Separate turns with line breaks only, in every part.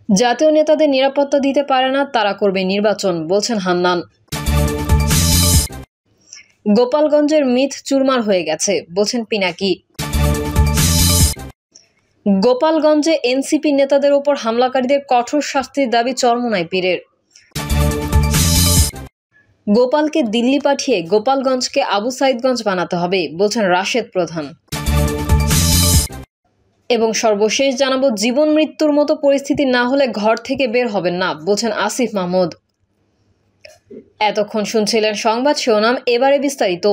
জাতীয় নেতাদের নিরাপত্তা দিতে পারে না, তারা করবে নির্বাচন, বলছেন হান্নান। গোপালগঞ্জের মিথ চুরমার হয়ে গেছে, বলছেন পিনাকি। গোপালগঞ্জে এনসিপি নেতাদের উপর হামলাকারীদের কঠোর শাস্তির দাবি চরমোনাই পীরের। গোপালকে দিল্লি পাঠিয়ে গোপালগঞ্জকে আবু সাইদগঞ্জ বানাতে হবে, বলছেন রাশেদ প্রধান। এবং সর্বশেষ জানাবো, জীবন মৃত্যুর মতো পরিস্থিতি না হলে ঘর থেকে বের হবেন না, বলছেন আসিফ মাহমুদ। এতক্ষণ শুনছিলেন সংবাদ শিরোনাম, এবারে বিস্তারিত।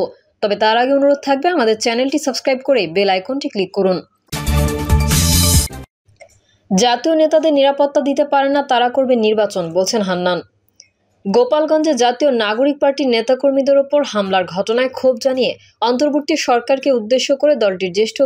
তবে তার আগে অনুরোধ থাকবে আমাদের চ্যানেলটি সাবস্ক্রাইব করে বেল আইকনটি ক্লিক করুন। জাতীয় নেতাদের নিরাপত্তা দিতে পারে না, তারা করবে নির্বাচন, বলছেন হান্নান। গোপালগঞ্জে জাতীয় নাগরিক পার্টির নেতাকর্মীদের ওপর হামলার ঘটনায় ক্ষোভ জানিয়ে অন্তর্বর্তী সরকারকে উদ্দেশ্য করে দলটির জ্যেষ্ঠ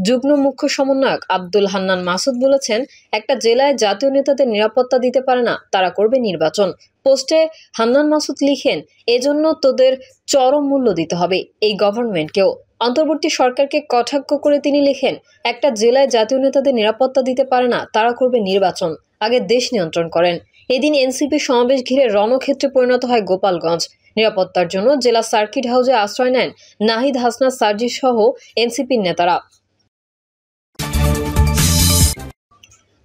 যুগ্ম মুখ্য সমন্বয়ক আব্দুল হান্নান মাসুদ বলেছেন, একটা জেলায় জাতীয় নেতাদের নিরাপত্তা দিতে পারে না, তারা করবে নির্বাচন। পোস্টে হান্নান মাসুদ লিখেন, এজন্য তোদের চরম মূল্য দিতে হবে এই গভর্নমেন্টকেও। অন্তর্বর্তী সরকারকে কটাক্ষ করে তিনি লিখেন, একটা জেলায় জাতীয় নেতাদের নিরাপত্তা দিতে পারে না, তারা করবে নির্বাচন, আগে দেশ নিয়ন্ত্রণ করেন। এদিন এনসিপি সমাবেশ ঘিরে রণক্ষেত্রে পরিণত হয় গোপালগঞ্জ। নিরাপত্তার জন্য জেলা সার্কিট হাউসে আশ্রয় নেন নাহিদ হাসনাত সার্জিস সহ এনসিপির নেতারা।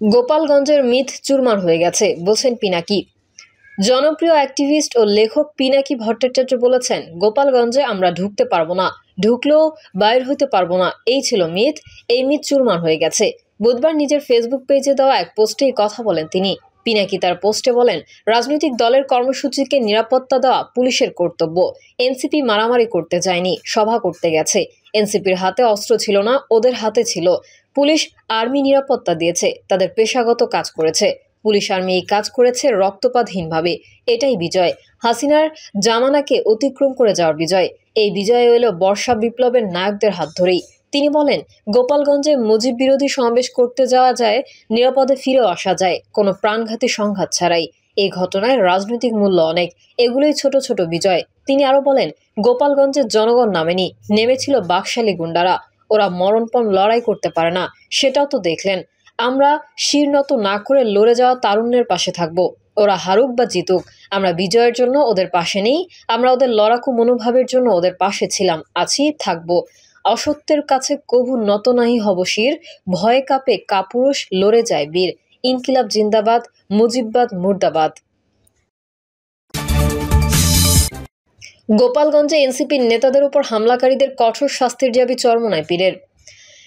গোপালগঞ্জের মিথ চুরমার হয়ে গেছে, বলছেন পিনাকি। জনপ্রিয় অ্যাক্টিভিস্ট ও লেখক পিনাকি ভট্টাচার্য বলেছেন, গোপালগঞ্জে আমরা ঢুকতে পারবো না, ঢুকলেও বাইর হতে পারবো না, এই ছিল মিথ। এই মিথ চুরমার হয়ে গেছে। বুধবার নিজের ফেসবুক পেজে দেওয়া এক পোস্টে এই কথা বলেন তিনি। পিনাকি তার পোস্টে বলেন, রাজনৈতিক দলের কর্মসূচিকে নিরাপত্তা দেওয়া পুলিশের কর্তব্য। এনসিপি মারামারি করতে যায়নি, সভা করতে গেছে। এনসিপির হাতে অস্ত্র ছিল না, ওদের হাতে ছিল। পুলিশ আর্মি নিরাপত্তা দিয়েছে, তাদের পেশাগত কাজ করেছে। পুলিশ আর্মি এই কাজ করেছে রক্তপাতহীনভাবে। এটাই বিজয়, হাসিনার জামানাকে অতিক্রম করে যাওয়ার বিজয়। এই বিজয় এলো বর্ষা বিপ্লবের নায়কদের হাত ধরেই। তিনি বলেন, গোপালগঞ্জে মুজিব বিরোধী সমাবেশ করতে যাওয়া যায়, নিরাপদে ফিরেও আসা যায়, কোনো প্রাণঘাতী সংঘাত ছাড়াই। এই ঘটনায় রাজনৈতিক মূল্য অনেক, এগুলোই ছোট ছোট বিজয়। তিনি আরো বলেন, গোপালগঞ্জের জনগণ নামেনি, নেমেছিল বাকশালী গুন্ডারা। ওরা মরণপণ লড়াই করতে পারে না, সেটাও তো দেখলেন। আমরা শিরনত না করে লড়ে যাওয়া তারুণ্যের পাশে থাকব। ওরা হারুক বা জিতুক, আমরা বিজয়ের জন্য ওদের পাশে নেই। আমরা ওদের লড়াকু মনোভাবের জন্য ওদের পাশে ছিলাম, আছি, থাকবো। অসত্যের কাছে কভু নত নাহি হব শির, ভয়ে কাঁপে কাপুরুষ, লড়ে যায় বীর। ইনকিলাব জিন্দাবাদ, মুজিববাদ মুর্দাবাদ। গোপালগঞ্জে এনসিপির নেতাদের উপর হামলাকারীদের কঠোর শাস্তির দাবি চরমোনাই পীরের।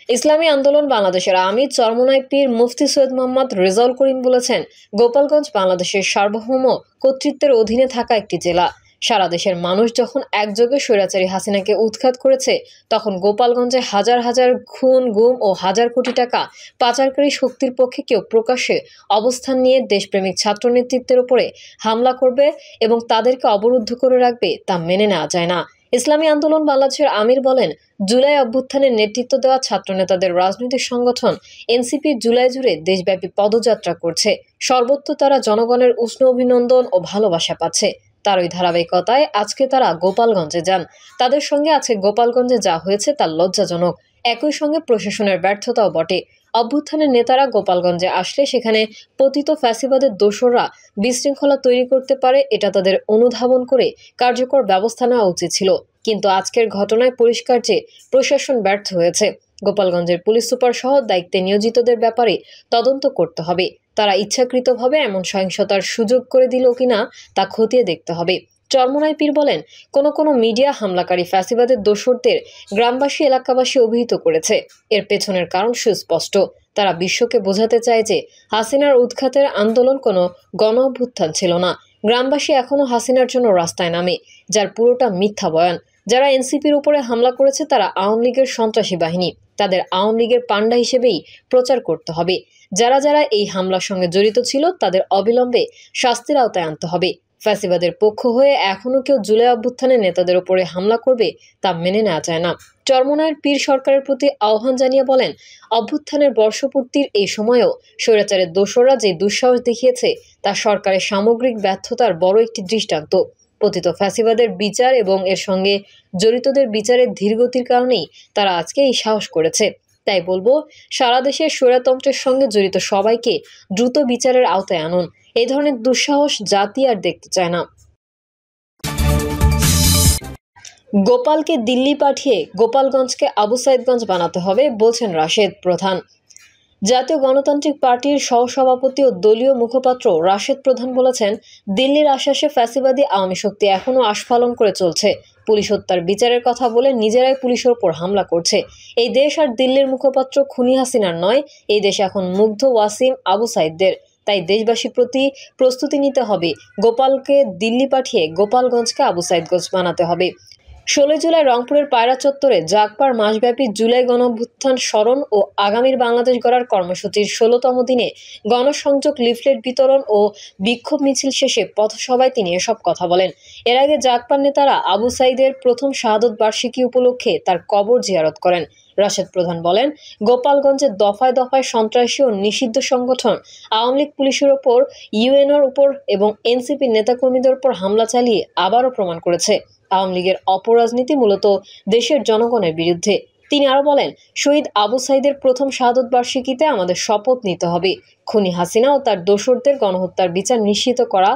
ইসলামী আন্দোলন বাংলাদেশের আমির চরমোনাই পীর মুফতি সৈয়দ মোহাম্মদ রেজাউল করিম বলেছেন, গোপালগঞ্জ বাংলাদেশের সার্বভৌম কর্তৃত্বের অধীনে থাকা একটি জেলা। সারা দেশের মানুষ যখন একযোগে স্বৈরাচারী হাসিনাকে উৎখাত করেছে, তখন গোপালগঞ্জে হাজার হাজার খুন, গুম ও হাজার কোটি টাকা পাচারকারী শক্তির পক্ষে কেউ প্রকাশ্যে অবস্থান নিয়ে দেশপ্রেমিক ছাত্র নেতৃত্বের উপরে হামলা করবে এবং তাদেরকে অবরুদ্ধ করে রাখবে, তা মেনে নেওয়া যায় না। ইসলামী আন্দোলন বাংলাদেশের আমির বলেন, জুলাই অভ্যুত্থানের নেতৃত্ব দেওয়া ছাত্রনেতাদের রাজনৈতিক সংগঠন এনসিপি জুলাই জুড়ে দেশব্যাপী পদযাত্রা করছে। সর্বত্র তারা জনগণের উষ্ণ অভিনন্দন ও ভালোবাসা পাচ্ছে। তারই ধারাবাহিকতায় আজকে তারা গোপালগঞ্জে যান। তাদের সঙ্গে আছে গোপালগঞ্জে যা হয়েছে তা লজ্জাজনক। একই সঙ্গে প্রশাসনের ব্যর্থতাও বটে। অভ্যুত্থানের নেতারা গোপালগঞ্জে আসলে সেখানে পতিত ফ্যাসিবাদের দোসররা বিশৃঙ্খলা তৈরি করতে পারে, এটা তাদের অনুধাবন করে কার্যকর ব্যবস্থা নেওয়া উচিত ছিল। কিন্তু আজকের ঘটনায় পরিষ্কার যে প্রশাসন ব্যর্থ হয়েছে। গোপালগঞ্জের পুলিশ সুপার সহ দায়িত্বে নিয়োজিতদের ব্যাপারে তদন্ত করতে হবে। তারা ইচ্ছাকৃতভাবে এমন সহিংসতার সুযোগ করে দিল কিনা তা খতিয়ে দেখতে হবে। চরমোনাই পীর বলেন, কোনো মিডিয়া হামলাকারী ফ্যাসিবাদের দোসরদের গ্রামবাসী এলাকাবাসী অভিহিত করেছে। এর পেছনের কারণ সুস্পষ্ট। তারা বিশ্বকে বোঝাতে চায় যে হাসিনার উৎখাতের আন্দোলন কোনো গণ অভ্যুত্থান ছিল না। গ্রামবাসী এখনও হাসিনার জন্য রাস্তায় নামে, যার পুরোটা মিথ্যা বয়ান। যারা এনসিপির উপরে হামলা করেছে তারা আওয়ামী লীগের সন্ত্রাসী বাহিনী, তাদের আওয়ামী লীগের পান্ডা হিসেবেই প্রচার করতে হবে। যারা যারা এই হামলার সঙ্গে জড়িত ছিল তাদের অবিলম্বে শাস্তির আওতায় আনতে হবে। ফ্যাসিবাদের পক্ষ হয়ে এখনও কেউ জুলাই অভ্যুত্থানের নেতাদের উপরে হামলা করবে, তা মেনে নেওয়া যায় না। চরমোনাইয়ের পীর সরকারের প্রতি আহ্বান জানিয়ে বলেন, অভ্যুত্থানের বর্ষপূর্তির এই সময়েও স্বৈরাচারের দোসররা যে দুঃসাহস দেখিয়েছে তা সরকারের সামগ্রিক ব্যর্থতার বড় একটি দৃষ্টান্ত। পতিত ফ্যাসিবাদের বিচার এবং এর সঙ্গে জড়িতদের বিচারের ধীরগতির কারণেই তারা আজকে এই সাহস করেছে। তাই বলবো, সারা দেশের স্বৈরতন্ত্রের সঙ্গে জড়িত সবাইকে দ্রুত বিচারের আওতায় আনুন। এই ধরনের দুঃসাহস জাতি আর দেখতে চায় না। গোপালকে দিল্লি পাঠিয়ে গোপালগঞ্জকে আবু সাইদগঞ্জ বানাতে হবে বলছেন রাশেদ প্রধান। জাতীয় গণতান্ত্রিক পার্টির সহসভাপতি ও দলীয় মুখপাত্র রাশেদ প্রধান বলেছেন, দিল্লির আশ্বাসে ফ্যাসিবাদী আওয়ামী শক্তি এখনও আস্ফালন করে চলছে। পুলিশ হত্যার বিচারের কথা বলে নিজেরাই পুলিশের ওপর হামলা করছে। এই দেশ আর দিল্লির মুখপাত্র খুনি হাসিনার নয়, এই দেশ এখন মুগ্ধ ওয়াসিম আবু সাইদদের। তাই দেশবাসীর প্রতি প্রস্তুতি নিতে হবে। গোপালকে দিল্লি পাঠিয়ে গোপালগঞ্জকে আবু সাইদগঞ্জ বানাতে হবে। 16 জুলাই রংপুরের পায়রা চত্বরে জাগপার মাসব্যাপী জুলাই গণঅভ্যুত্থান স্মরণ ও আগামীর বাংলাদেশ গড়ার কর্মসূচির 16তম দিনে গণসংযোগ, লিফলেট বিতরণ ও বিক্ষোভ মিছিল শেষে পথসভায় তিনি এসব কথা বলেন। এর আগে জাগপার নেতারা আবু সাইদের প্রথম শাহাদত বার্ষিকী উপলক্ষে তার কবর জিয়ারত করেন। রাশেদ প্রধান বলেন, গোপালগঞ্জে দফায় দফায় সন্ত্রাসী ও নিষিদ্ধ সংগঠন আওয়ামী লীগ পুলিশের ওপর, ইউএনওর উপর এবং এনসিপি নেতাকর্মীদের উপর হামলা চালিয়ে আবারও প্রমাণ করেছে আওয়ামী লীগের অপরাজনীতি মূলত দেশের জনগণের বিরুদ্ধে। তিনি আরো বলেন, শহীদ আবু সাইদের প্রথম শাহাদত বার্ষিকীতে আমাদের শপথ নিতে হবে খুনি হাসিনা ও তার দোসরদের গণহত্যার বিচার নিশ্চিত করা,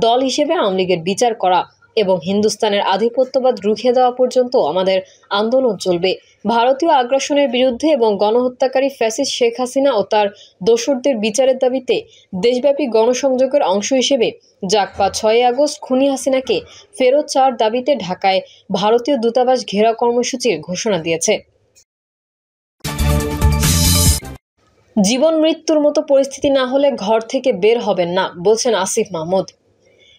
দল হিসেবে আওয়ামী লীগের বিচার করা এবং হিন্দুস্তানের আধিপত্যবাদ রুখে দেওয়া পর্যন্ত আমাদের আন্দোলন চলবে। ভারতীয় আগ্রাসনের বিরুদ্ধে এবং গণহত্যাকারী ফ্যাসিস্ট শেখ হাসিনা ও তার দোসরদের বিচারের দাবিতে দেশব্যাপী গণসংযোগের অংশ হিসেবে জাগপা 6 আগস্ট খুনি হাসিনাকে ফেরত চাওয়ার দাবিতে ঢাকায় ভারতীয় দূতাবাস ঘেরাও কর্মসূচির ঘোষণা দিয়েছে। জীবন মৃত্যুর মতো পরিস্থিতি না হলে ঘর থেকে বের হবেন না বলছেন আসিফ মাহমুদ।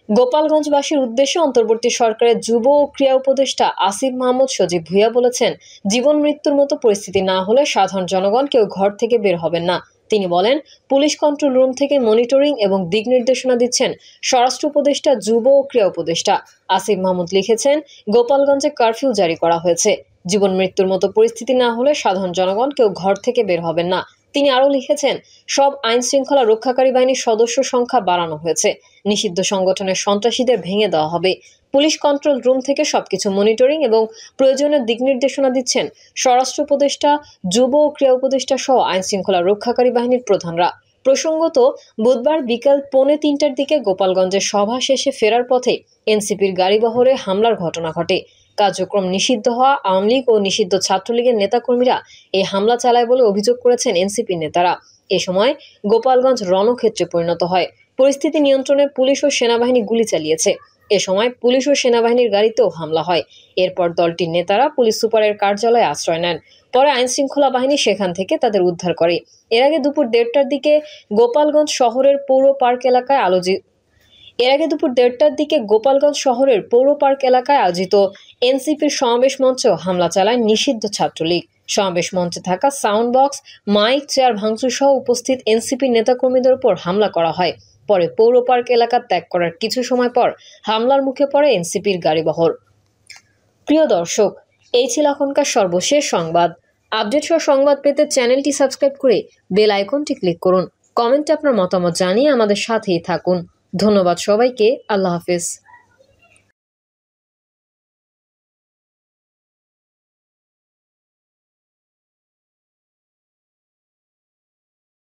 গোপালগঞ্জবাসীর উদ্দেশ্যে অন্তর্বর্তী সরকারের যুব ও ক্রীড়া উপদেষ্টা আসিফ মাহমুদ সজীব ভুঁইয়া বলেছেন, জীবন মৃত্যুর মতো পরিস্থিতি না হলে সাধারণ জনগণ কেউ ঘর থেকে বের হবেন না। তিনি বলেন, পুলিশ কন্ট্রোল রুম থেকে মনিটরিং এবং দিক নির্দেশনা দিচ্ছেন স্বরাষ্ট্র উপদেষ্টা, যুব ও ক্রীড়া উপদেষ্টা। আসিফ মাহমুদ লিখেছেন, গোপালগঞ্জে কারফিউ জারি করা হয়েছে। জীবন মৃত্যুর মতো পরিস্থিতি না হলে সাধারণ জনগণ কেউ ঘর থেকে বের হবেন না। তিনি আরও লিখেছেন, সব আইন শৃঙ্খলা রক্ষাকারী বাহিনীর সদস্য সংখ্যা বাড়ানো হয়েছে। নিষিদ্ধ সংগঠনের সন্ত্রাসীদের ভেঙে দেওয়া হবে। পুলিশ কন্ট্রোল রুম থেকে সবকিছু মনিটরিং এবং প্রয়োজনীয় দিক নির্দেশনা দিচ্ছেন স্বরাষ্ট্র উপদেষ্টা, যুব ও ক্রীড়া উপদেষ্টা সহ আইন শৃঙ্খলা রক্ষাকারী বাহিনীর প্রধানরা। প্রসঙ্গত, বুধবার বিকাল 2:45টার দিকে গোপালগঞ্জের সভা শেষে ফেরার পথে এনসিপির গাড়িবহরে হামলার ঘটনা ঘটে। কার্যক্রম নিষিদ্ধ হওয়া আওয়ামী লীগ ও নিষিদ্ধ ছাত্রলীগের নেতাকর্মীরা এই হামলা চালায় বলে অভিযোগ করেছেন এনসিপি নেতারা। এ সময় গোপালগঞ্জ রণক্ষেত্রে পরিণত হয়। পরিস্থিতি নিয়ন্ত্রণে পুলিশ ও সেনাবাহিনী গুলি চালিয়েছে। এ সময় পুলিশ ও সেনাবাহিনীর গাড়িতেও হামলা হয়। এরপর দলটির নেতারা পুলিশ সুপারের কার্যালয়ে আশ্রয় নেন। পরে আইনশৃঙ্খলা বাহিনী সেখান থেকে তাদের উদ্ধার করে। এর আগে দুপুর 1:30টার দিকে গোপালগঞ্জ শহরের পৌর পার্ক এলাকায় আয়োজিত এনসিপির সমাবেশ মঞ্চেও হামলা চালায় নিষিদ্ধ ছাত্রলীগ। সমাবেশ মঞ্চে থাকা সাউন্ড বক্স, মাইক, চেয়ার ভাঙচুর সহ উপস্থিত এনসিপির নেতাকর্মীদের উপর হামলা করা হয়। পরে পৌর পার্ক এলাকা ত্যাগ করার কিছু সময় পর হামলার মুখে পড়ে এনসিপির গাড়িবহর। প্রিয় দর্শক, এই ছিল এখনকার সর্বশেষ সংবাদ। আপডেট সহ সংবাদ পেতে চ্যানেলটি সাবস্ক্রাইব করে বেল আইকনটি ক্লিক করুন। কমেন্টে আপনার মতামত জানিয়ে আমাদের সাথেই থাকুন। ধন্যবাদ সবাইকে। আল্লাহ হাফেজ।